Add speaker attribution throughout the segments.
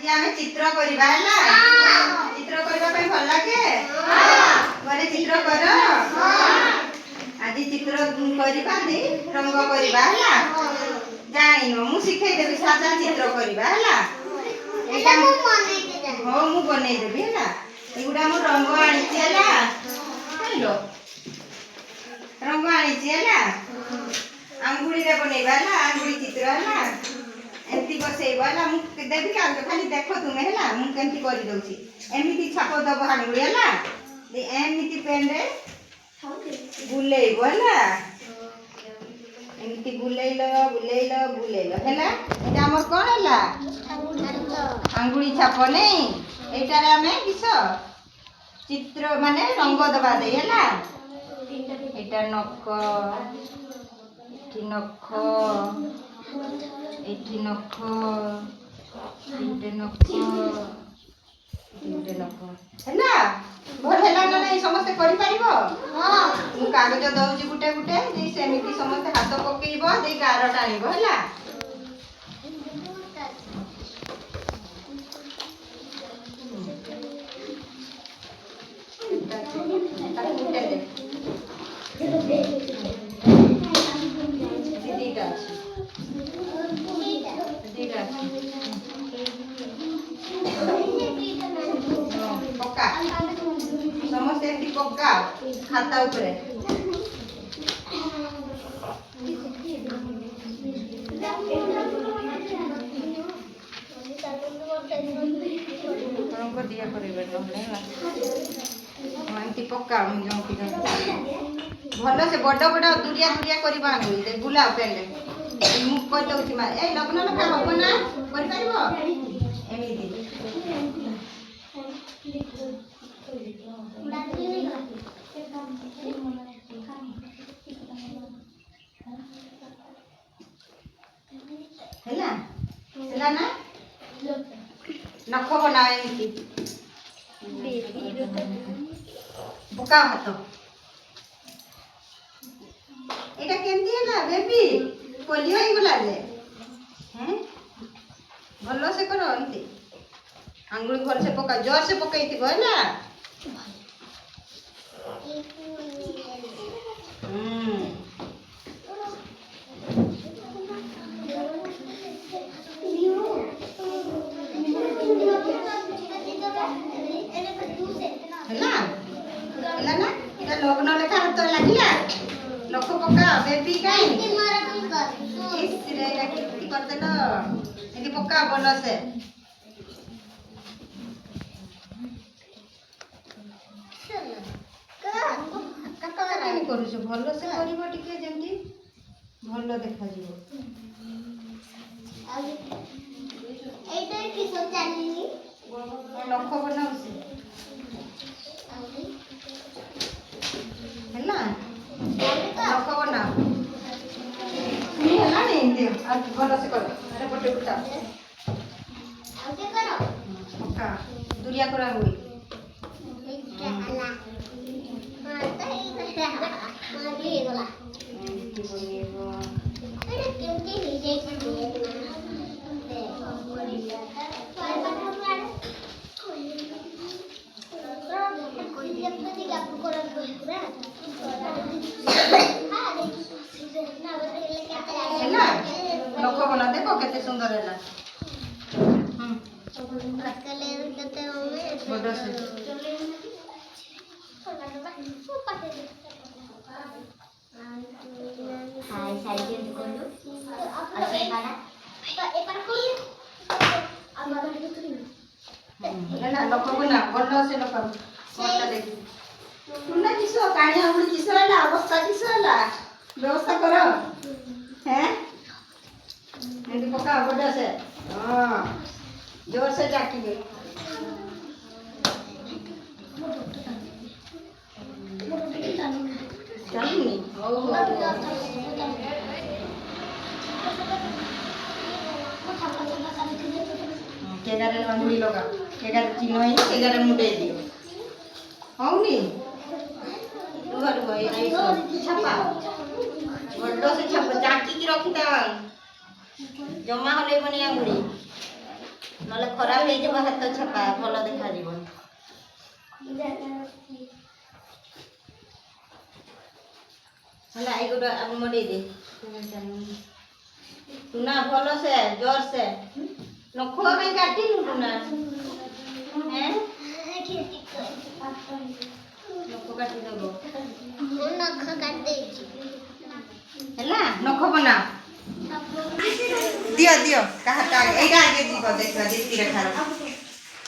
Speaker 1: ଆଜି ଆମେ ଚିତ୍ର କରିବା ହେଲା। ଚିତ୍ର କରିବା ପାଇଁ ଭଲ ଲାଗେ। ଘରେ ଚିତ୍ର କର। ଆଜି ଚିତ୍ର କରିବା ରଙ୍ଗ କରିବା ହେଲା। ଜାଣିନ ମୁଁ ଶିଖେଇଦେବି ସାଧା ଚିତ୍ର କରିବା ହେଲା। ହଉ ମୁଁ ବନେଇଦେବି ହେଲା। ଏଗୁଡ଼ା ମୁଁ ରଙ୍ଗ ଆଣିଛି ହେଲା। ରଙ୍ଗ ଆଣିଛି ହେଲା। ଆଙ୍ଗୁଳିରେ ବନେଇବା ହେଲା। ଆଙ୍ଗୁଳି ଚିତ୍ର ହେଲା। ଏମିତି ବସେଇବ ହେଲା। ମୁଁ ଦେବି ଖାଲି ଦେଖ ତୁମେ ହେଲା। ମୁଁ କେମିତି କରିଦେଉଛି। ଏମିତି ଛାପ ଦେବ ଆଙ୍ଗୁଳି ହେଲା। ଏମିତି ପେନ୍ରେ ବୁଲେଇବ ହେଲା। ଏମିତି ବୁଲେଇଲ ବୁଲେଇଲ ବୁଲେଇଲ ହେଲା। ଏଇଟା ଆମର କ'ଣ ହେଲା? ଆଙ୍ଗୁଳି ଛାପ ନେଇ ଏଇଟାରେ ଆମେ କିସ ଚିତ୍ର ମାନେ ରଙ୍ଗ ଦେବା ଦେଇ ହେଲା। ଏଇଟା ନଖ, ଏଠି ନଖ, ଏଠି ନଖ, ଏଇଟା ନଖ, ଏଇଟା ନଖ ହେଲା। ଭଲ ହେଲା ନା ନାଇଁ? ସମସ୍ତେ କରିପାରିବ? ମୁଁ କାଗଜ ଦଉଛି ଗୋଟେ ଗୋଟେ ଦେଇ ସେମିତି ସମସ୍ତେ ହାତ ପକେଇବ ଦେଇ ଗାର ଟାଣିବ ହେଲା। ପକା ସମସ୍ତେ ଏମିତି ପକା ଖାତା ଉପରେ। ରଙ୍ଗ ଦିଆ କରିବେ ଏମିତି ପକା ଭଲ ସେ ବଡ଼ ବଡ଼ ଦୁରିଆ ଦୁରିଆ କରିବା ଆଙ୍ଗୁଳି ବୁଲାଅ ପେନ୍ରେ। ମୁଁ କରିଦେଉଛି ମା ଏ ଲଗ୍ନ ଲେଖା ହବ ନା? କରିପାରିବ ଏମିତି ହେଲା। ହେଲା ନା? ନଖ ବନାଅ ଏମିତି ପକାଅ ହାତ। ଏଇଟା କେମିତି ହେଲା ବେବି? ପୋଲି ହେଇଗଲା ଯେ ଭଲସେ କର ଏମିତି। ଆଙ୍ଗୁଳି ଭଲସେ ପକା ଜୋରସେ ପକେଇଥିବ ହେଲା। ହେଲା ହେଲା ନା? ଏଇଟା ଲଗ୍ନ ଲେଖା ହାତ ଲାଗିଲା। ଲକ୍ଷ ପକା ବେବି କାଇଁ କେମିତି କରିଦେଲ। ଏମିତି ପକା ଭଲସେ। କରୁଛୁ ଭଲସେ କରିବ ଟିକେ ଯେମିତି ଭଲ ଦେଖାଯିବ। ନଖ ବନାଉଛି ହେଲା। ନଖ ବନାଅ ହେଲାଣି ଏମିତି ଭଲସେ କର। ପଟେ ବୁଟା ପକା ଦୁରିଆ କର ଆଙ୍ଗୁଳି। ହେଲା ନଖ ବନା ଦେଖ କେତେ ସୁନ୍ଦର ହେଲା। ହେଲା ନଖ ବନା ଭଲସେ ନଖ ଦେଖି ତୁମେ କିସ କାଣି ଆଙ୍ଗୁଳି କିସ ହେଲା? ଅବସ୍ଥା କିସ ହେଲା? ବ୍ୟବସ୍ଥା କର। ଏମିତି ପକା ଭଲସେ। ଜୋରସେ ଡାକିବେ। ଚାଲୁନି? ହଉ କେଗାରେ ଆଙ୍ଗୁଳି ଲଗା। କେଗାରେ ଚିହ୍ନ ହେଇନି କେଗାରେ ମୁଣ୍ଡେଇ ଦିଅ। ହଉନି? ରୁହ ରୁହ ଛାପା ଭଲସେ ଛାପ ଚାକିକି ରଖିଥାଅ। ଜମା ହଲେଇବନି ଆଙ୍ଗୁଳି। ନହେଲେ ଖରାପ ହେଇଯିବ ହାତ ଛାପା ଭଲ ଦେଖାଯିବନି। ହେଲା ଏଇ ଗୋଟେ ମଡ଼େଇ ଦେ ଟୁନା ଭଲ ସେ ଜୋର ସେ ନଖ କାଇଁ କାଟିନୁ ଟୁନା ନଖ କାଟିଦବ ହେଲା ନଖ ବନା ଦିଅ ଦିଅ କାହାଟା ଏଇଟା ଆଗେ ଯିବ ଦେଖିବା ଦୀପ୍ତି ରେଖାର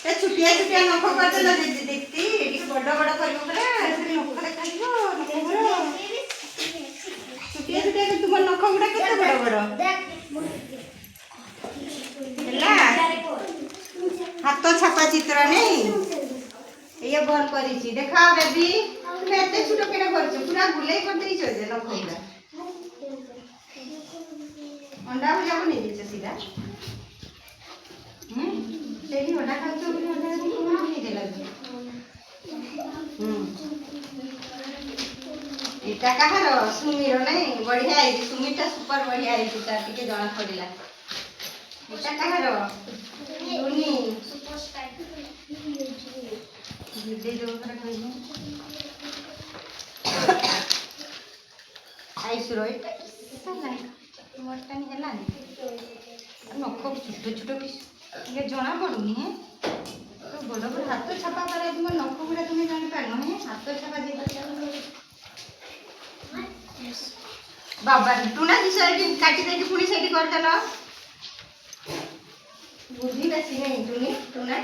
Speaker 1: ଏ ଛୁଟିଆ ଛୁଟିଆ ନଖ କରିଦେଲ ଦୀପ୍ତି ଟିକେ ବଡ଼ ବଡ଼ କରିବ ପରା ନଖ ଦେଖାଯିବ ନଖ ଛୁଟିଆ ଛୁଟିଆ ତୁମ ନଖ ଗୁଡ଼ା କେତେ ବଡ଼ ବଡ଼ ହେଲା ହାତ ଛାପା ଚିତ୍ର ନେଇ ये भल करिछि देखा बेबी तुम एते छोटो केना करछ पूरा गुलेई कर देइछ जे नख गुला अंडा भजा बनै देछ सीधा सेही अंडा खाछ बोली अंडा कोन बनै देला एटा कहार सुमीर नै बढ़िया है सुमीटा सुपर बढ़िया है ता टिके जणा पड़िला एटा कहार दुनी दे दो कर कहू आइस रोइट सला मोटन हैला नख छोट छोट पीस ये जना पड़ुनी है तो बड़ बड़ हाथ छापा करे तुम नख गुड़ा तुम जानि पानो है हाथ छापा दे बाबा टूना जी साइड काटी दे पुणी साइड कर देलो बुद्धि बेसी नहीं टूनी टूना